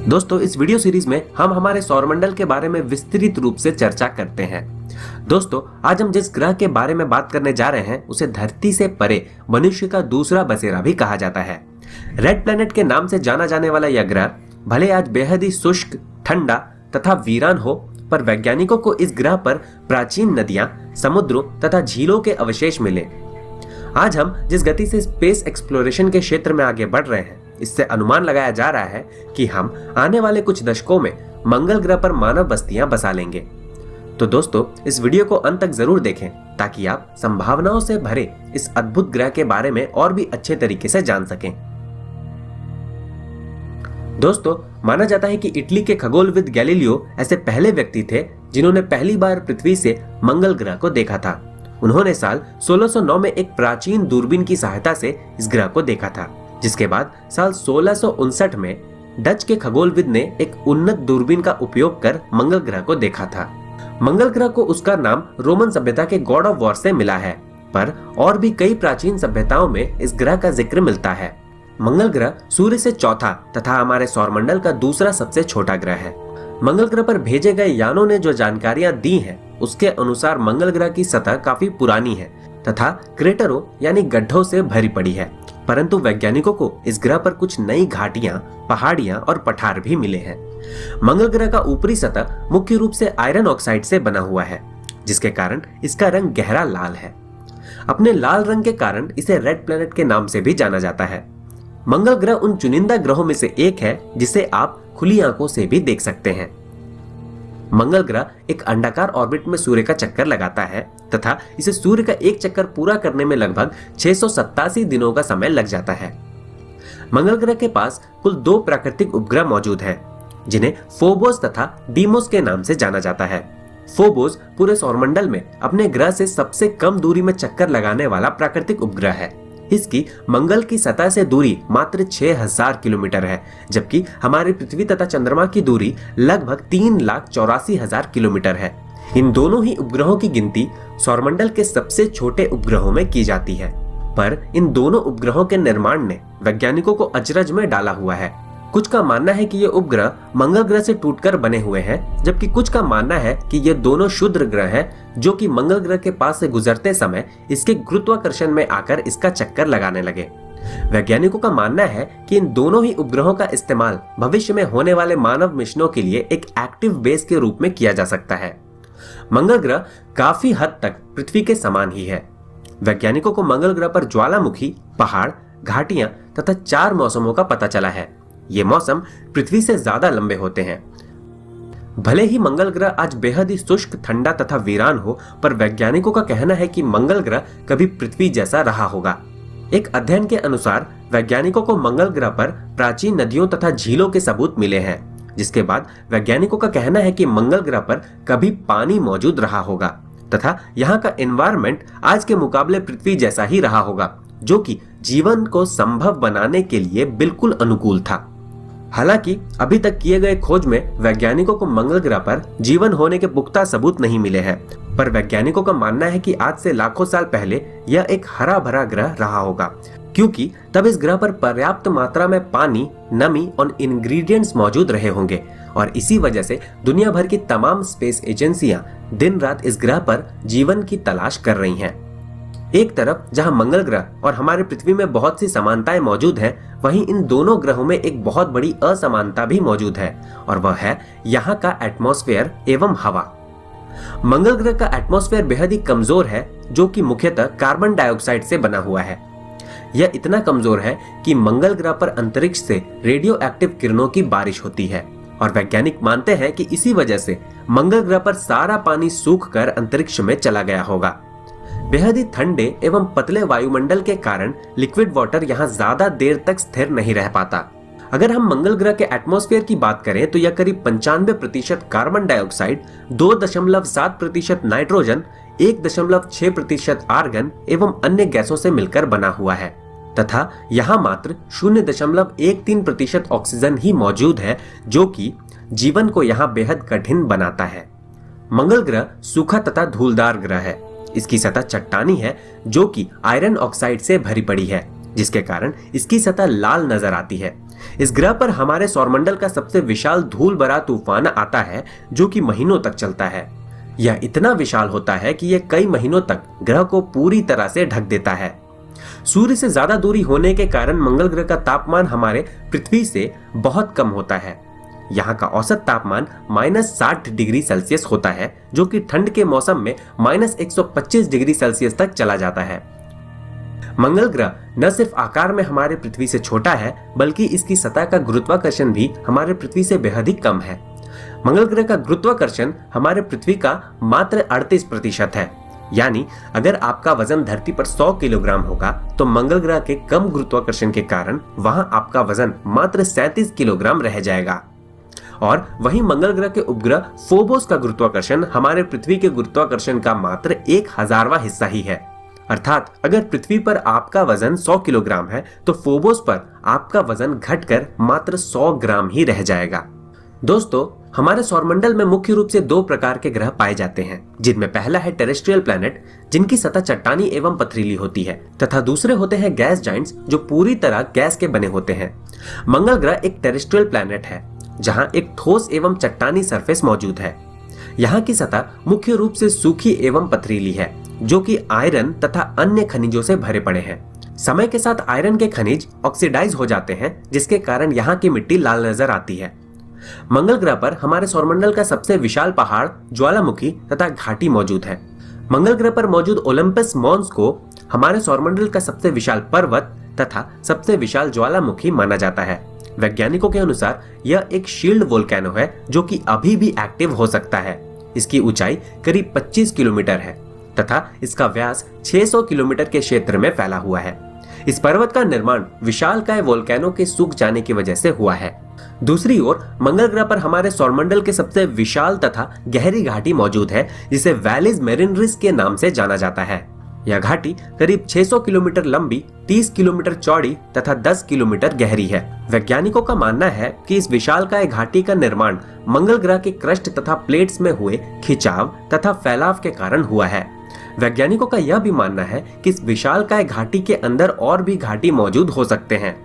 दोस्तों, इस video series में हम हमारे सौरमंडल के बारे में विस्तृत रूप से चर्चा करते हैं। दोस्तों, आज हम जिस ग्रह के बारे में बात करने जा रहे हैं उसे धरती से परे मनुष्य का दूसरा बसेरा भी कहा जाता है। रेड प्लैनेट के नाम से जाना जाने वाला यह ग्रह भले आज बेहद ही शुष्क, ठंडा तथा वीरान हो, पर वैज्ञानिकों को इस ग्रह पर प्राचीन नदियां, समुद्रों तथा झीलों के अवशेष मिले। आज हम जिस गति से स्पेस एक्सप्लोरेशन के क्षेत्र में आगे बढ़ रहे हैं, इससे अनुमान लगाया जा रहा है कि हम आने वाले कुछ दशकों में मंगल ग्रह पर मानव बस्तियां बसा लेंगे। तो दोस्तों, इस वीडियो को अंत तक जरूर देखें ताकि आप संभावनाओं से भरे इस अद्भुत ग्रह के बारे में और भी अच्छे तरीके से जान सकें। दोस्तों, माना जाता है कि इटली के खगोलविद गैलीलियो ऐसे पहले व्यक्ति थे जिन्होंने पहली बार पृथ्वी से मंगल ग्रह को देखा था। उन्होंने साल 1609 में एक प्राचीन दूरबीन की सहायता से इस ग्रह को देखा था, जिसके बाद साल 1659 में डच के खगोलविद ने एक उन्नत दूरबीन का उपयोग कर मंगल ग्रह को देखा था। मंगल ग्रह को उसका नाम रोमन सभ्यता के गॉड ऑफ वॉर से मिला है, पर और भी कई प्राचीन सभ्यताओं में इस ग्रह का जिक्र मिलता है। मंगल ग्रह सूर्य से चौथा तथा हमारे सौरमंडल का दूसरा सबसे छोटा ग्रह है। मंगल ग्रह पर भेजे गए यानों ने जो जानकारियां दी हैं, उसके अनुसार मंगल ग्रह की सतह काफी पुरानी है तथा क्रेटरों यानी गड्ढों से भरी पड़ी है, परंतु वैज्ञानिकों को इस ग्रह पर कुछ नई घाटियां, पहाड़ियां और पठार भी मिले हैं। मंगल ग्रह का ऊपरी सतह मुख्य रूप से आयरन ऑक्साइड से बना हुआ है, जिसके कारण इसका रंग गहरा लाल है। अपने लाल रंग के कारण इसे रेड प्लैनेट के नाम से भी जाना जाता है। मंगल ग्रह उन चुनिंदा ग्रहों में से एक है जिसे आप खुली आंखों से भी देख सकते हैं। मंगल ग्रह एक अंडाकार ऑर्बिट में सूर्य का चक्कर लगाता है तथा इसे सूर्य का एक चक्कर पूरा करने में लगभग 687 दिनों का समय लग जाता है। मंगल ग्रह के पास कुल 2 प्राकृतिक उपग्रह मौजूद हैं, जिन्हें फोबोस तथा डीमोस के नाम से जाना जाता है। फोबोस पूरे सौरमंडल में अपने ग्रह से सबसे कम दूरी में चक्कर लगाने वाला प्राकृतिक उपग्रह है। इसकी मंगल की सतह से दूरी मात्र 6000 किलोमीटर है, जबकि हमारी पृथ्वी तथा चंद्रमा की दूरी लगभग 3,84,000 किलोमीटर है। इन दोनों ही उपग्रहों की गिनती सौरमंडल के सबसे छोटे उपग्रहों में की जाती है, पर इन दोनों उपग्रहों के निर्माण ने वैज्ञानिकों को अचरज में डाला हुआ है। कुछ का मानना है कि ये उपग्रह मंगल ग्रह से टूटकर बने हुए हैं, जबकि कुछ का मानना है कि ये दोनों क्षुद्र ग्रह हैं जो कि मंगल ग्रह के पास से गुजरते समय इसके गुरुत्वाकर्षण में आकर इसका चक्कर लगाने लगे। वैज्ञानिकों का मानना है कि इन दोनों ही उपग्रहों का इस्तेमाल भविष्य में होने वाले मानव मिशनों के लिए एक एक्टिव बेस के रूप में किया जा सकता है। मंगल ग्रह काफी हद तक पृथ्वी के समान ही है। वैज्ञानिकों को मंगल ग्रह पर ज्वालामुखी, पहाड़, घाटियां तथा 4 मौसमों का पता चला है। ये मौसम पृथ्वी से ज्यादा लंबे होते हैं। भले ही मंगल ग्रह आज बेहद ही शुष्क, ठंडा तथा वीरान हो, पर वैज्ञानिकों का कहना है कि मंगल ग्रह कभी पृथ्वी जैसा रहा होगा। एक अध्ययन के अनुसार वैज्ञानिकों को मंगल ग्रह पर प्राचीन नदियों तथा झीलों के सबूत मिले हैं, जिसके बाद वैज्ञानिकों का कहना है कि मंगल ग्रह पर कभी पानी मौजूद रहा होगा तथा यहाँ का एनवायरनमेंट आज के मुकाबले पृथ्वी जैसा ही रहा होगा, जो कि जीवन को संभव बनाने के लिए बिल्कुल अनुकूल था। हालांकि अभी तक किए गए खोज में वैज्ञानिकों को मंगल ग्रह पर जीवन होने के पुख्ता सबूत नहीं मिले हैं, पर वैज्ञानिकों का मानना है कि आज से लाखों साल पहले यह एक हरा भरा ग्रह रहा होगा, क्योंकि तब इस ग्रह पर पर्याप्त मात्रा में पानी, नमी और इंग्रेडिएंट्स मौजूद रहे होंगे, और इसी वजह से दुनिया भर की तमाम स्पेस एजेंसियां दिन रात इस ग्रह पर जीवन की तलाश कर रही हैं। एक तरफ जहां मंगल ग्रह और हमारे पृथ्वी में बहुत सी समानताएं मौजूद हैं, वहीं इन दोनों ग्रहों में एक बहुत बड़ी असमानता भी मौजूद है, और वह है यहाँ का एटमॉस्फेयर एवं हवा। मंगल ग्रह का एटमॉस्फेयर बेहद ही कमजोर है, जो कि मुख्यतः कार्बन डाइऑक्साइड से बना हुआ है। यह इतना कमजोर है कि मंगल ग्रह पर अंतरिक्ष से रेडियो एक्टिव किरणों की बारिश होती है, और वैज्ञानिक मानते हैं कि इसी वजह से मंगल ग्रह पर सारा पानी सूखकर अंतरिक्ष में चला गया होगा। बेहद ही ठंडे एवं पतले वायुमंडल के कारण लिक्विड वाटर यहाँ ज्यादा देर तक स्थिर नहीं रह पाता। अगर हम मंगल ग्रह के एटमॉस्फेयर की बात करें तो यह करीब 95% कार्बन डाइऑक्साइड, 2.7% नाइट्रोजन, 1.6% आर्गन एवं अन्य गैसों से मिलकर बना हुआ है, तथा यहाँ मात्र 0.13% ऑक्सीजन ही मौजूद है, जो कि जीवन को यहाँ बेहद कठिन बनाता है। मंगल ग्रह सूखा तथा धूलदार ग्रह है। इसकी सतह चट्टानी है, जो कि आयरन ऑक्साइड से भरी पड़ी है, जिसके कारण इसकी सतह लाल नजर आती है। इस ग्रह पर हमारे सौरमंडल का सबसे विशाल धूल भरा तूफान आता है जो कि महीनों तक चलता है। यह इतना विशाल होता है कि यह कई महीनों तक ग्रह को पूरी तरह से ढक देता है। सूर्य से ज्यादा दूरी होने के कारण मंगल ग्रह का तापमान हमारे पृथ्वी से बहुत कम होता है। यहाँ का औसत तापमान -60 डिग्री सेल्सियस होता है, जो कि ठंड के मौसम में -125 डिग्री सेल्सियस तक चला जाता है। मंगल ग्रह न सिर्फ आकार में हमारे पृथ्वी से छोटा है, बल्कि इसकी सतह का गुरुत्वाकर्षण भी हमारे पृथ्वी से बेहद ही कम है। मंगल ग्रह का गुरुत्वाकर्षण हमारे पृथ्वी का मात्र 38% है। यानी अगर आपका वजन धरती पर 100 किलोग्राम होगा तो मंगल ग्रह के कम गुरुत्वाकर्षण के कारण वहां आपका वजन मात्र 37 किलोग्राम रह जाएगा। और वहीं मंगल ग्रह के उपग्रह फोबोस का गुरुत्वाकर्षण हमारे पृथ्वी के गुरुत्वाकर्षण का मात्र 1/1000वां हिस्सा ही है। अर्थात अगर पृथ्वी पर आपका वजन 100 किलोग्राम है तो फोबोस पर आपका वजन घटकर मात्र 100 ग्राम ही रह जाएगा। दोस्तों, हमारे सौरमंडल में मुख्य रूप से 2 प्रकार के ग्रह पाए जाते हैं, जिनमें पहला है टेरेस्ट्रियल प्लैनेट, जिनकी सतह चट्टानी एवं पथरीली होती है, तथा दूसरे होते हैं गैस जाइंट्स, जो पूरी तरह गैस के बने होते हैं। मंगल ग्रह एक टेरेस्ट्रियल प्लैनेट है, जहां एक ठोस एवं चट्टानी सरफेस मौजूद है। यहाँ की सतह मुख्य रूप से सूखी एवं पथरीली है, जो कि आयरन तथा अन्य खनिजों से भरे पड़े हैं। समय के साथ आयरन के खनिज ऑक्सीडाइज हो जाते हैं, जिसके कारण यहाँ की मिट्टी लाल नजर आती है। मंगल ग्रह पर हमारे सौरमंडल का सबसे विशाल पहाड़, ज्वालामुखी तथा घाटी मौजूद है। मंगल ग्रह पर मौजूद ओलंपस मॉन्स को हमारे सौरमंडल का सबसे विशाल पर्वत तथा सबसे विशाल ज्वालामुखी माना जाता है। वैज्ञानिकों के अनुसार यह एक शील्ड वोल्केनो है, जो कि अभी भी एक्टिव हो सकता है। इसकी ऊंचाई करीब 25 किलोमीटर है तथा इसका व्यास 600 किलोमीटर के क्षेत्र में फैला हुआ है। इस पर्वत का निर्माण विशालकाय वोल्केनो के सूख जाने की वजह से हुआ है। दूसरी ओर मंगल ग्रह पर हमारे सौरमंडल के सबसे विशाल तथा गहरी घाटी मौजूद है, जिसे वैलिस मेरिनरिस के नाम से जाना जाता है। यह घाटी करीब 600 किलोमीटर लंबी, 30 किलोमीटर चौड़ी तथा 10 किलोमीटर गहरी है। वैज्ञानिकों का मानना है कि इस विशालकाय घाटी का निर्माण मंगल ग्रह के क्रस्ट तथा प्लेट्स में हुए खिंचाव तथा फैलाव के कारण हुआ है। वैज्ञानिकों का यह भी मानना है कि इस विशालकाय घाटी के अंदर और भी घाटी मौजूद हो सकते हैं।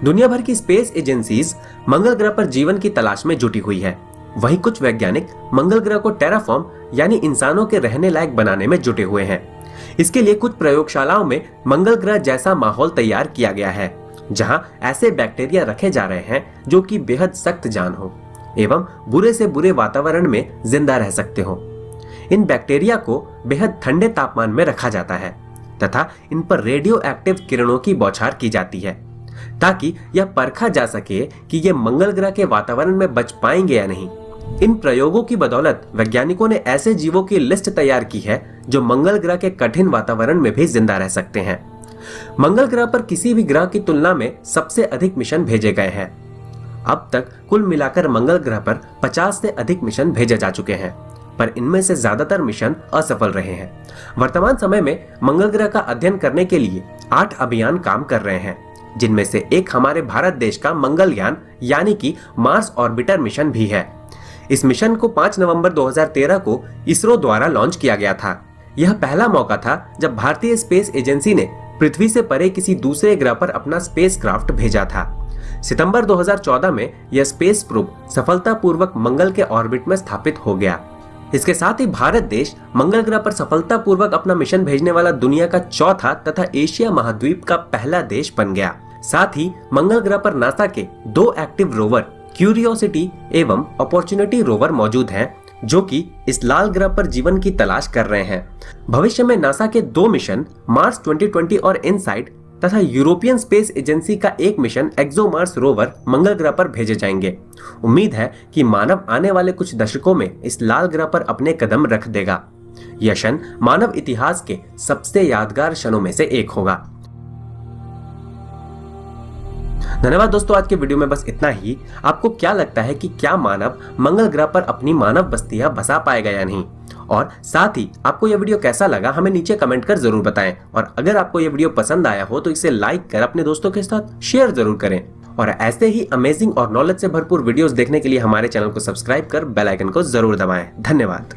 दुनिया भर की स्पेस एजेंसीज मंगल ग्रह पर जीवन की तलाश में जुटी हुई है। वहीं कुछ वैज्ञानिक मंगल ग्रह को टेराफॉर्म यानी इंसानों के रहने लायक बनाने में जुटे हुए हैं। इसके लिए कुछ प्रयोगशालाओं में मंगल ग्रह जैसा माहौल तैयार किया गया है, जहां ऐसे बैक्टीरिया रखे जा रहे हैं जो कि बेहद सख्त जान हो एवं बुरे से बुरे वातावरण में जिंदा रह सकते हो। इन बैक्टीरिया को बेहद ठंडे तापमान में रखा जाता है तथा इन पर रेडियो एक्टिव किरणों की बौछार की जाती है, ताकि यह परखा जा सके कि ये मंगल ग्रह के वातावरण में बच पाएंगे या नहीं। इन प्रयोगों की बदौलत वैज्ञानिकों ने ऐसे जीवों की लिस्ट तैयार की है जो मंगल ग्रह के कठिन वातावरण में भी जिंदा रह सकते हैं। मंगल ग्रह पर किसी भी ग्रह की तुलना में सबसे अधिक मिशन भेजे गए हैं। अब तक कुल मिलाकर मंगल ग्रह पर 50 से अधिक मिशन भेजे जा चुके हैं, पर इनमें से ज्यादातर मिशन असफल रहे हैं। वर्तमान समय में मंगल ग्रह का अध्ययन करने के लिए 8 अभियान काम कर रहे हैं, जिनमें से एक हमारे भारत देश का मंगलयान यानी कि मार्स ऑर्बिटर मिशन भी है। इस मिशन को 5 नवंबर 2013 को इसरो द्वारा लॉन्च किया गया था। यह पहला मौका था जब भारतीय स्पेस एजेंसी ने पृथ्वी से परे किसी दूसरे ग्रह पर अपना स्पेसक्राफ्ट भेजा था। सितंबर 2014 में यह स्पेस प्रोब सफलतापूर्वक मंगल के ऑर्बिट में स्थापित हो गया। इसके साथ ही भारत देश मंगल ग्रह पर सफलतापूर्वक अपना मिशन भेजने वाला दुनिया का चौथा तथा एशिया महाद्वीप का पहला देश बन गया। साथ ही मंगल ग्रह पर नासा के 2 एक्टिव रोवर क्यूरियोसिटी एवं अपॉर्चुनिटी रोवर मौजूद हैं, जो कि इस लाल ग्रह पर जीवन की तलाश कर रहे हैं। भविष्य में नासा के 2 मिशन मार्स 2020 और इनसाइट तथा यूरोपियन स्पेस एजेंसी का एक मिशन एक्सोमार्स रोवर मंगल ग्रह पर भेजे जाएंगे। उम्मीद है कि मानव आने वाले कुछ दशकों में इस लाल ग्रह पर अपने कदम रख देगा। यह क्षण मानव इतिहास के सबसे यादगार क्षणों में से एक होगा। धन्यवाद दोस्तों, आज के वीडियो में बस इतना ही। आपको क्या लगता है कि क्या मानव मंगल ग्रह पर अपनी मानव बस्तियां बसा पाएगा या नहीं? और साथ ही आपको यह वीडियो कैसा लगा हमें नीचे कमेंट कर जरूर बताएं। और अगर आपको यह वीडियो पसंद आया हो तो इसे लाइक कर अपने दोस्तों के साथ शेयर जरूर करें। और ऐसे ही अमेजिंग और नॉलेज से भरपूर वीडियोस देखने के लिए हमारे चैनल को सब्सक्राइब कर बेल आइकन को जरूर दबाएं। धन्यवाद।